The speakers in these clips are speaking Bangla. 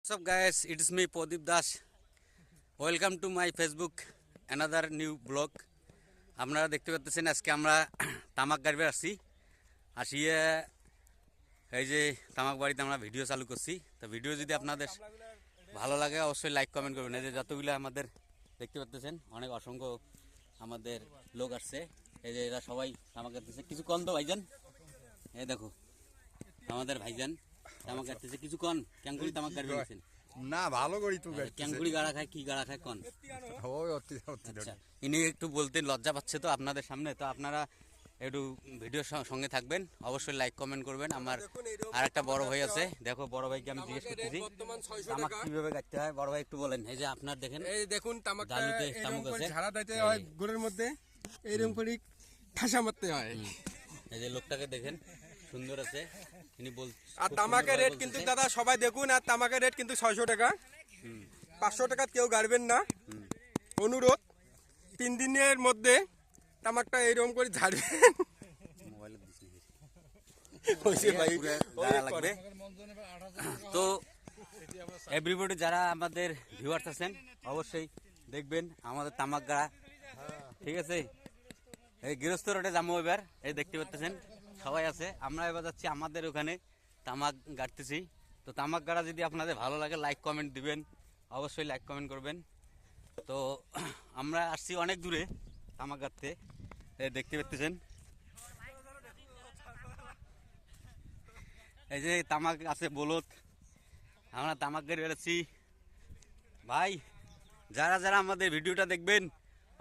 What's up guys, it's me Pradip Das. Welcome to my Facebook, another new blog. আপনারা দেখতে পাচ্ছেন আজকে আমরা তামাক গাড়ি আসিয়ে এই যে তামাক বাড়িতে আমরা ভিডিও চালু করছি। তো ভিডিও যদি আপনাদের ভালো লাগে অবশ্যই লাইক কমেন্ট করবেন। এই যে যতগুলো আমাদের দেখতে পাচ্ছেন অনেক অসংখ্য আমাদের লোক আসছে। এই যে এরা সবাই তামাক কাটতেছে। কিছু কন তো ভাইজান, এই দেখো আমাদের ভাইজান তামাক কাটতেছে। কিছু কন ক্যাঙ্গুড়ি তামাক কাটবেন না ভালো করি তো ক্যাঙ্গুড়ি গাড়া খায়, কি গাড়া খায় কন? আচ্ছা, ইনি একটু বলতে লজ্জা পাচ্ছে তো আপনাদের সামনে। তো আপনারা একটু ভিডিওর সঙ্গে থাকবেন, অবশ্যই লাইক কমেন্ট করবেন। আমার আর একটা বড় ভাই আছে, দেখো বড় ভাইকে আমি জিজ্ঞেস করতেছি তামাক কিভাবে কাটতে হয়। বড় ভাই একটু বলেন। এই যে আপনার দেখেন, এই দেখুন তামাকটা দালুতে তামাক আছে, ঝাড়া দিতে হয় গুড়ের মধ্যে, এইরকম করে ঠাসা মারতে হয়। এই যে লোকটাকে দেখেন সুন্দর আছে, ইনি বল। আর তামাকের রেট কিন্তু দাদা সবাই দেখুন, আর তামাকের রেট কিন্তু 600 টাকা। 500 টাকা কেউ গাড়বেন না, অনুরোধ। 3 দিনের মধ্যে তামাকটা এইরকম করে ঝাড়বেন। লাগবে তো এভরিবডি যারা আমাদের ভিউয়ার্স আছেন অবশ্যই দেখবেন আমাদের তামাক গাড়া, ঠিক আছে? এই গৃহস্থ রোডে যাবো এবার, এই দেখতে পাচ্ছেন সবাই আছে। আমরা এবার যাচ্ছি আমাদের ওখানে তামাক গাড়তেছি। তো তামাক গাড়া যদি আপনাদের ভালো লাগে লাইক কমেন্ট দিবেন, অবশ্যই লাইক কমেন্ট করবেন। তো আমরা আসছি অনেক দূরে তামাক গাড়তে, এই দেখতে পাচ্ছেন। এই যে তামাক আছে বলত, আমরা তামাক গাড়ি বেড়াচ্ছি। ভাই যারা যারা আমাদের ভিডিওটা দেখবেন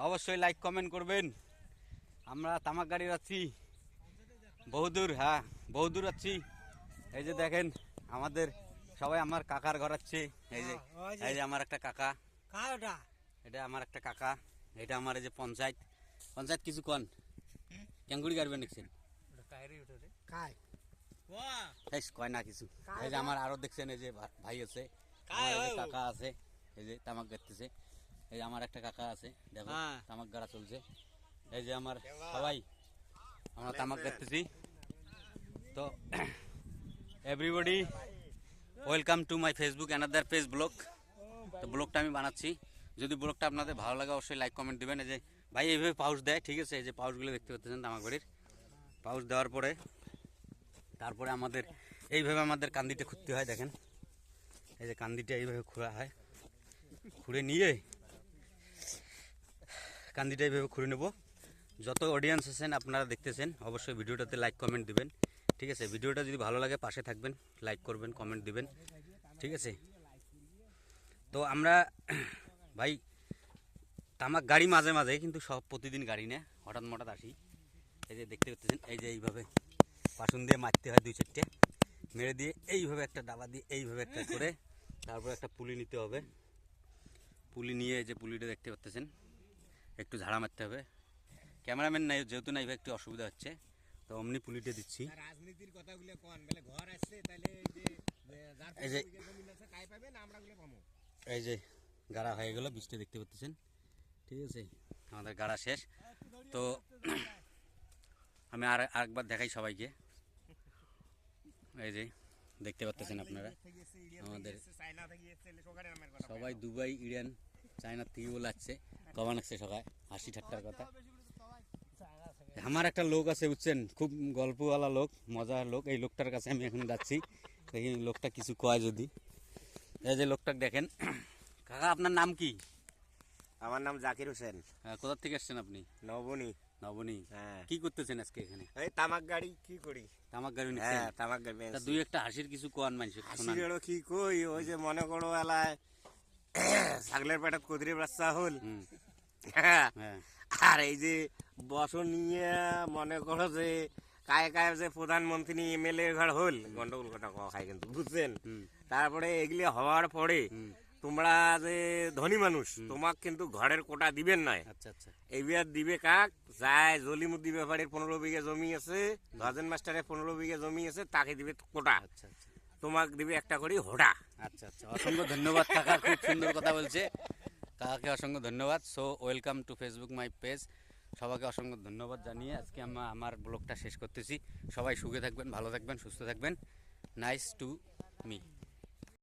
অবশ্যই লাইক কমেন্ট করবেন। আমরা তামাক গাড়ি যাচ্ছি বহুদূর, হ্যাঁ বহুদূর যাচ্ছি। এই যে দেখেন আমাদের সবাই আমার কাকার ঘর আছে। এই যে আমার একটা কাকা, এটা আমার একটা কাকা, এটা আমার এই যে পঞ্চায়েত কিছু কন ক্যাঙ্গুড়ি গাড়বেন দেখছেন কয় না কিছু। এই যে আমার আরো দেখছেন এই যে ভাই আছে, কাকা আছে, এই যে তামাক গাড়তেছে। এই যে আমার একটা কাকা আছে, দেখো তামাক গাড়া চলছে। এই যে আমার সবাই আমরা তামাক গাড়তেছি। তো everybody welcome to my Facebook another page blog. তো ব্লগটা আমি বানাচ্ছি, যদি ব্লগটা আপনাদের ভালো লাগে অবশ্যই লাইক কমেন্ট দেবেন। এই যে ভাই এইভাবে পাউচ দেয়, ঠিক আছে? এই যে পাউচগুলো দেখতে পাচ্ছেন তামাক বাড়ির পাউচ দেওয়ার পরে তারপরে আমাদের এইভাবে আমাদের কান্দিটা খুঁড়তে হয়। দেখেন এই যে কান্দিটা এইভাবে খুঁড়া হয়, খুঁড়ে নিয়ে কান্দিটা এইভাবে খুঁড়ে নেব। যত অডিয়েন্স আছেন আপনারা দেখতেছেন অবশ্যই ভিডিওটাতে লাইক কমেন্ট দিবেন, ঠিক আছে? ভিডিওটা যদি ভালো লাগে পাশে থাকবেন, লাইক করবেন, কমেন্ট দিবেন, ঠিক আছে? তো আমরা ভাই তামাক গাড়ি মাঝে মাঝে, কিন্তু সব প্রতিদিন গাড়ি না, হঠাৎ আসি। এই যে দেখতে পাচ্ছেন এই যে এইভাবে পাশুন দিয়ে মারতে হয়, 2-4টে মেরে দিয়ে এইভাবে একটা ডাবা দিয়ে এইভাবে একটা করে তারপর একটা পুলি নিতে হবে। পুলি নিয়ে এই যে পুলিটা দেখতে পাচ্ছেন একটু ঝাড়া মারতে হবে। ক্যামেরাম্যান নাই যেহেতু নাই, একটু অসুবিধা হচ্ছে, তো অমনি পুলিটা দিচ্ছি। রাজনীতির কথাগুলো কোন বলে ঘর আসছে, তাহলে এই যে এই যে গাড়া হয়ে গেল, বৃষ্টি দেখতে পাচ্ছেন, ঠিক আছে? আমাদের গাড়া শেষ। তো আমি আরেকবার দেখাই সবাইকে। এই যে দেখতে পাচ্ছেন আপনারা আমাদের সবাই দুবাই, ইরান, চায়নার থেকে বলে আসছে, কমান আসছে সবাই, হাসি ঠাট্টার কথা। আমার একটা লোক আছে বুঝছেন, খুব গল্পওয়ালা লোক, মজার লোক। এই লোকটার কাছে আমি এখন যাচ্ছি, এই লোকটা কিছু কয় যদি। এই যে লোকটা দেখেন। কাকা আপনার নাম কি? আমার নাম জাকির হোসেন। কোথা থেকে আসছেন আপনি? নবনী। হ্যাঁ, কি করতেছেন আজকে এখানে? এই তামাক গাড়ি কি করি, তামাক গাড়ি নিচ্ছেন? হ্যাঁ তামাক গাড়ি। তা দুই একটা হাসির কিছু কোয়ান মানছে হাসিরও কি কই, ওই যে মনে করো এলায় ছাগলের পেটাত কদরি বাচ্চা হল, হ্যাঁ, আর এই যে বছর নিয়ে মনে করো যে কায়ে কায়ে যে প্রধানমন্ত্রী এমএলএ ঘর হল, গন্ডগোল কথা খাই কিন্তু বুঝছেন। তারপরে এগুলি হওয়ার পরে তোমরা যে ধনী মানুষ, তোমাক কিন্তু ঘরের কোটা দিবেন না। আচ্ছা আচ্ছা, এইবার দিবে কাক যায় জলিমুদ্দি ব্যাপারের 15 বিঘা জমি আছে, রাজেন মাস্টারের 15 বিঘা জমি আছে, তাকে দিবে কোটা। আচ্ছা আচ্ছা, তোমাক দিবে একটা করে হোডা। আচ্ছা আচ্ছা, অসংখ্য ধন্যবাদ কাকা, খুব সুন্দর কথা বলছে। কাকাকে অসংখ্য ধন্যবাদ। So welcome to Facebook my page. সবাইকে অসংখ্য ধন্যবাদ জানিয়ে আজকে আমার ব্লগটা শেষ করতেছি। সবাই সুখে থাকবেন, ভালো থাকবেন, সুস্থ থাকবেন। Nice to me.